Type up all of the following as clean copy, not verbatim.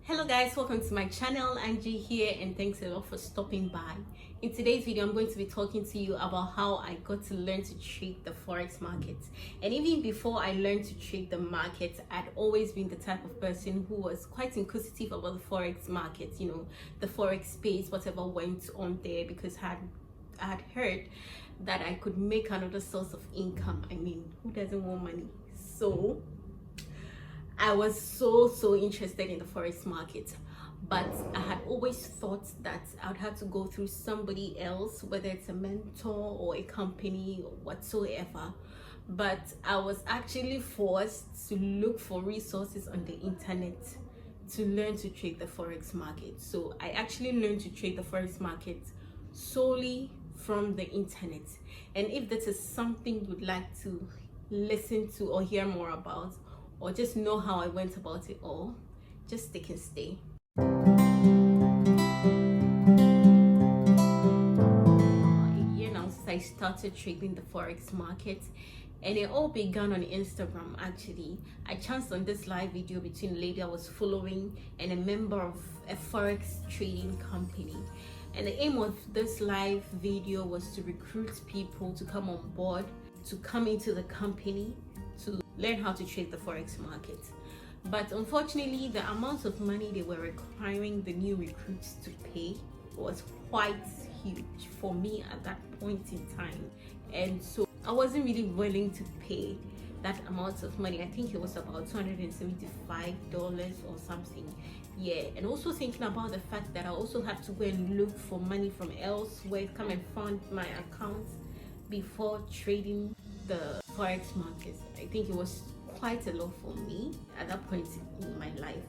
Hello guys, welcome to my channel. Angie here, and thanks a lot for stopping by. In today's video, I'm going to be talking to you about how I got to learn to trade the forex market. And even before I learned to trade the market, I'd always been the type of person who was quite inquisitive about the forex market, the forex space, whatever went on there, because I had heard that I could make another source of income. I mean, who doesn't want money? So I was so interested in the forex market, but I had always thought that I would have to go through somebody else, whether it's a mentor or a company or whatsoever. But I was actually forced to look for resources on the internet to learn to trade the forex market. So I actually learned to trade the forex market solely from the internet. And if that is something you'd like to listen to or hear more about, or just know how I went about it all, just stick and stay. A year now since I started trading the forex market, and it all began on Instagram. Actually, I chanced on this live video between a lady I was following and a member of a forex trading company. And the aim of this live video was to recruit people to come on board, to come into the company, to learn how to trade the forex market. But unfortunately, the amount of money they were requiring the new recruits to pay was quite huge for me at that point in time, and so I wasn't really willing to pay that amount of money. I think it was about $275 or something. Yeah, and also thinking about the fact that I also have to go and look for money from elsewhere, come and fund my account before trading the forex market. I think it was quite a lot for me at that point in my life,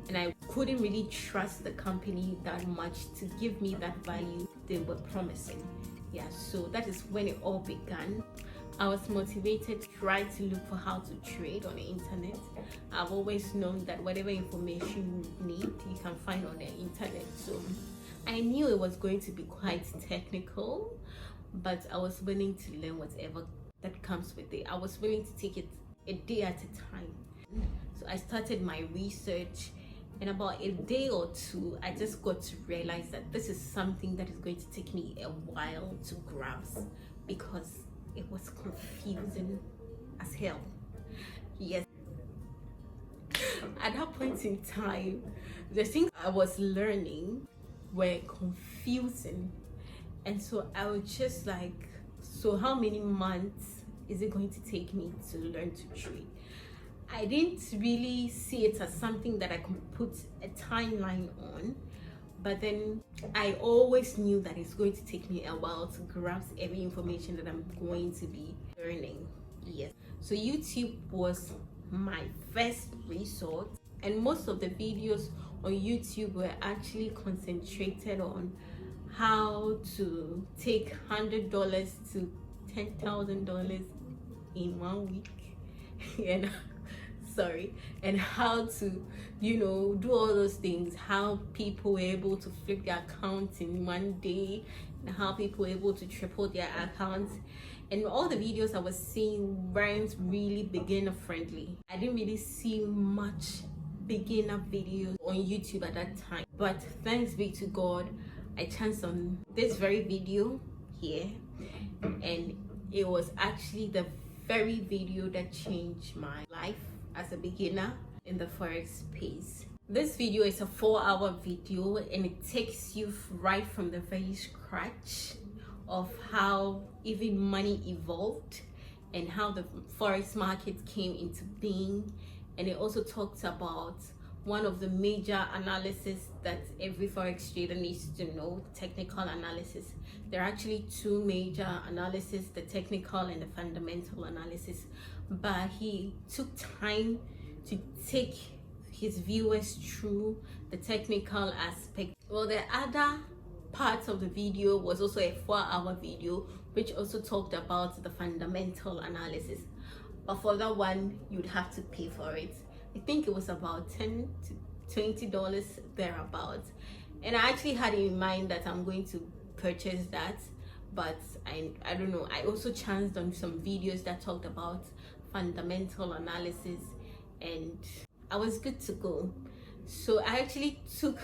and I couldn't really trust the company that much to give me that value they were promising. Yeah, so that is when it all began. I was motivated to try to look for how to trade on the internet. I've always known that whatever information you need, you can find on the internet. So I knew it was going to be quite technical, but I was willing to learn whatever that comes with it. I was willing to take it a day at a time. So I started my research, and about a day or two, I just got to realize that this is something that is going to take me a while to grasp, because it was confusing as hell. Yes, at that point in time, the things I was learning were confusing, and so I was just like, so how many months is it going to take me to learn to trade? I didn't really see it as something that I could put a timeline on, but then I always knew that it's going to take me a while to grasp every information that I'm going to be learning. Yes, so YouTube was my first resort, and most of the videos on YouTube were actually concentrated on how to take $100 to $10,000 in 1 week, and and how to do all those things, how people were able to flip their accounts in 1 day, and how people were able to triple their accounts. And all the videos I was seeing weren't really beginner friendly. I didn't really see much beginner videos on YouTube at that time, but thanks be to God, I chanced on this very video here, and it was actually the very video that changed my life as a beginner in the forex space. This video is a 4-hour video, and it takes you right from the very scratch of how even money evolved and how the forex market came into being. And it also talks about one of the major analysis that every forex trader needs to know, technical analysis. There are actually two major analysis, the technical and the fundamental analysis, but he took time to take his viewers through the technical aspect. Well, the other part of the video was also a 4-hour video, which also talked about the fundamental analysis, but for that one you'd have to pay for it. I think it was about $10 to $20 thereabouts, and I actually had in mind that I'm going to purchase that, but I don't know. I also chanced on some videos that talked about fundamental analysis, and I was good to go. So I actually took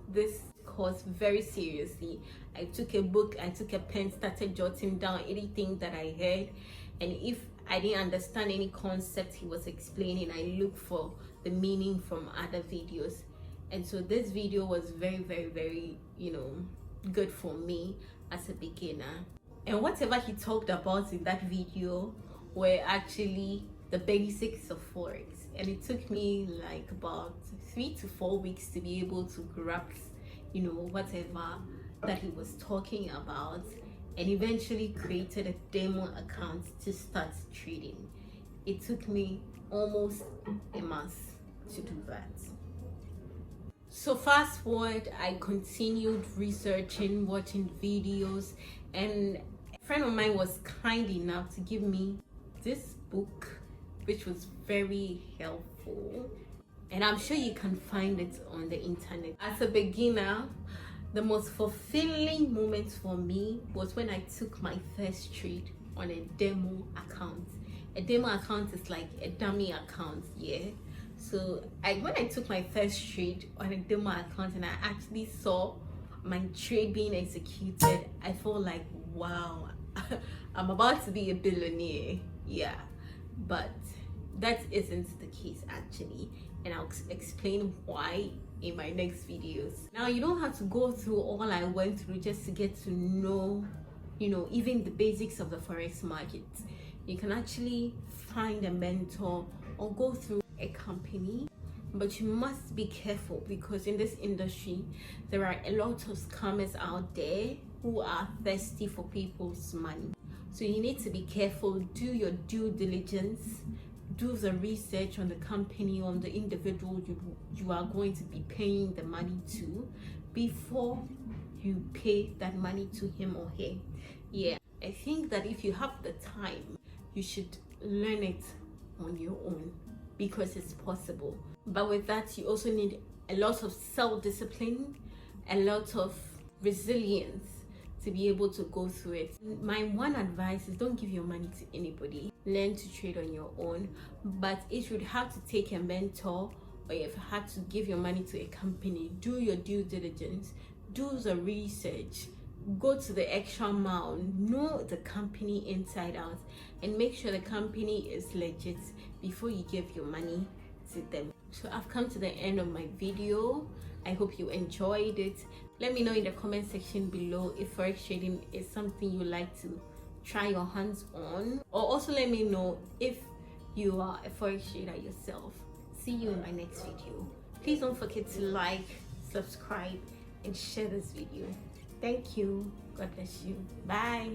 this course very seriously. I took a book, I took a pen, started jotting down anything that I heard, and if I didn't understand any concept he was explaining, I looked for the meaning from other videos. And so this video was very good for me as a beginner. And whatever he talked about in that video were actually the basics of Forex, and it took me like about 3 to 4 weeks to be able to grasp whatever that he was talking about, and eventually created a demo account to start trading. It took me almost a month to do that. So fast forward, I continued researching, watching videos, and a friend of mine was kind enough to give me this book, which was very helpful, and I'm sure you can find it on the internet. As a beginner, the most fulfilling moment for me was when I took my first trade on a demo account. A demo account is like a dummy account, yeah. So when I took my first trade on a demo account and I actually saw my trade being executed, I felt like, wow, I'm about to be a billionaire. Yeah, but that isn't the case actually, and I'll explain why in my next videos. Now, you don't have to go through all I went through just to get to know even the basics of the Forex market. You can actually find a mentor or go through a company, but you must be careful, because in this industry there are a lot of scammers out there who are thirsty for people's money. So you need to be careful, do your due diligence, do the research on the company, on the individual you are going to be paying the money to before you pay that money to him or her. Yeah, I think that if you have the time, you should learn it on your own, because it's possible. But with that, you also need a lot of self-discipline, a lot of resilience to be able to go through it. My one advice is, don't give your money to anybody. Learn to trade on your own. But if you'd have to take a mentor, or if you have to give your money to a company, do your due diligence, do the research, go to the extra mile, know the company inside out, and make sure the company is legit before you give your money to them. So I've come to the end of my video. I hope you enjoyed it. Let me know in the comment section below if Forex trading is something you like to try your hands on, or also let me know if you are a Forex trader yourself. See you in my next video. Please don't forget to like, subscribe, and share this video. Thank you. God bless you. Bye.